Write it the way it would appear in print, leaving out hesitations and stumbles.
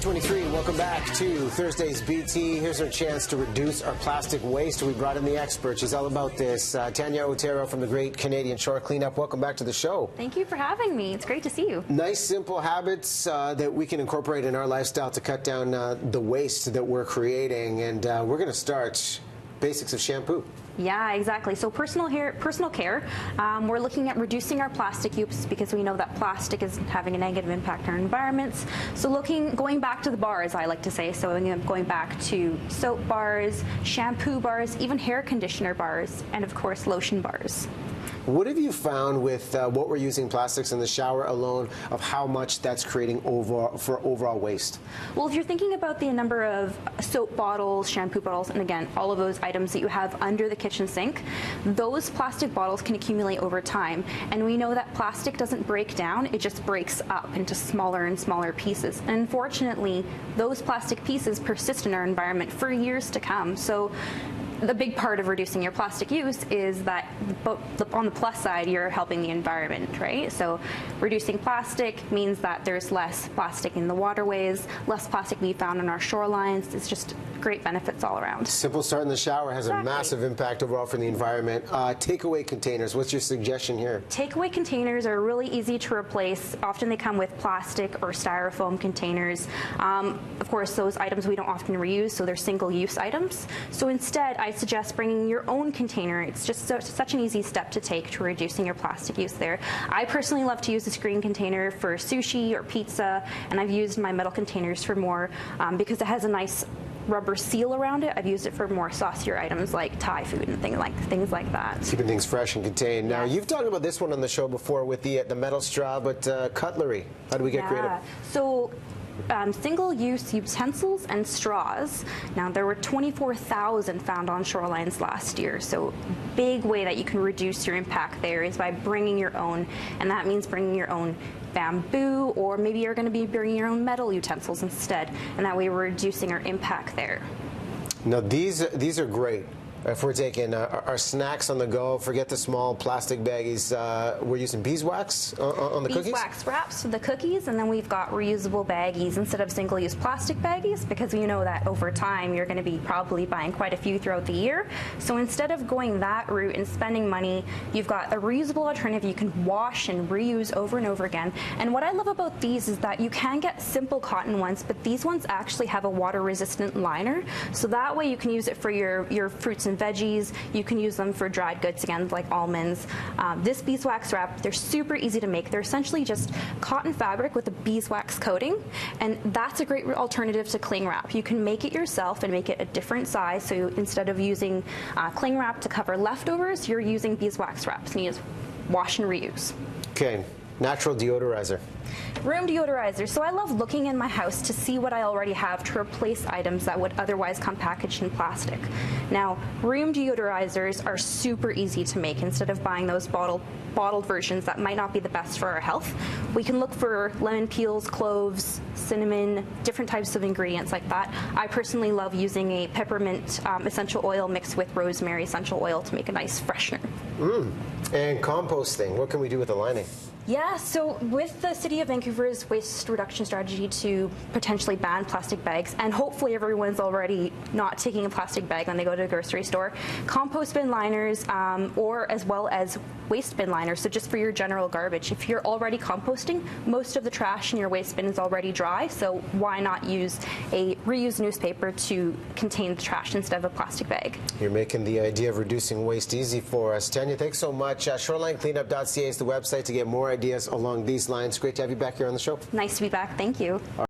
9:23. Welcome back to Thursday's BT. Here's our chance to reduce our plastic waste. We brought in the expert. She's all about this. Tanya Otero from the Great Canadian Shore Cleanup. Welcome back to the show. Thank you for having me. It's great to see you. Nice, simple habits that we can incorporate in our lifestyle to cut down the waste that we're creating. And we're going to start basics of shampoo. Yeah, exactly. So personal care, we're looking at reducing our plastic use because we know that plastic is having a negative impact on our environments. So going back to the bars, I like to say, so going back to soap bars, shampoo bars, even hair conditioner bars, and of course lotion bars. What have you found with what we're using plastics in the shower alone of how much that's creating for overall waste? Well, if you're thinking about the number of soap bottles, shampoo bottles, and again, all of those items that you have under the kitchen sink, those plastic bottles can accumulate over time. And we know that plastic doesn't break down, it just breaks up into smaller and smaller pieces. And unfortunately, those plastic pieces persist in our environment for years to come. So the big part of reducing your plastic use is that on the plus side, you're helping the environment, right? So reducing plastic means that there's less plastic in the waterways, less plastic being found on our shorelines. It's just great benefits all around. Simple start in the shower has a massive impact overall for the environment. Takeaway containers, what's your suggestion here? Takeaway containers are really easy to replace. Often they come with plastic or styrofoam containers. Of course, those items we don't often reuse, so they're single-use items. So instead, I suggest bringing your own container. It's just such an easy step to take to reducing your plastic use there. I personally love to use this green container for sushi or pizza, and I've used my metal containers for more because it has a nice rubber seal around it. I've used it for more saucier items like Thai food and things like that. Keeping things fresh and contained. Now, Yes. you've talked about this one on the show before with the metal straw, but cutlery. How do we get creative? So single-use utensils and straws. Now, there were 24,000 found on shorelines last year, so big way that you can reduce your impact there is by bringing your own, and that means bringing your own bamboo, or maybe you're going to be bringing your own metal utensils instead, and that way we're reducing our impact there. Now, these are great. If we're taking our snacks on the go, forget the small plastic baggies. We're using beeswax on the cookies? Beeswax wraps for the cookies, and then we've got reusable baggies instead of single-use plastic baggies, because we know that over time you're going to be probably buying quite a few throughout the year. So instead of going that route and spending money, you've got a reusable alternative you can wash and reuse over and over again. And what I love about these is that you can get simple cotton ones, but these ones actually have a water-resistant liner, so that way you can use it for your fruits and veggies. You can use them for dried goods, again, like almonds. This beeswax wrap, they're super easy to make. They're essentially just cotton fabric with a beeswax coating, and that's a great alternative to cling wrap. You can make it yourself and make it a different size, so instead of using cling wrap to cover leftovers, you're using beeswax wraps, and you just wash and reuse. Okay, natural deodorizer. Room deodorizer. So I love looking in my house to see what I already have to replace items that would otherwise come packaged in plastic. Now, room deodorizers are super easy to make. Instead of buying those bottled versions that might not be the best for our health, we can look for lemon peels, cloves, cinnamon, different types of ingredients like that. I personally love using a peppermint essential oil mixed with rosemary essential oil to make a nice freshener. And composting, what can we do with the lining? Yeah, so with the City of Vancouver's waste reduction strategy to potentially ban plastic bags, and hopefully everyone's already not taking a plastic bag when they go to the grocery store, compost bin liners or as well as waste bin liners, so just for your general garbage. If you're already composting, most of the trash in your waste bin is already dry, so why not use a reused newspaper to contain the trash instead of a plastic bag? You're making the idea of reducing waste easy for us. Tanya, thanks so much. ShorelineCleanup.ca is the website to get more ideas along these lines. Great to have you back here on the show. Nice to be back. Thank you.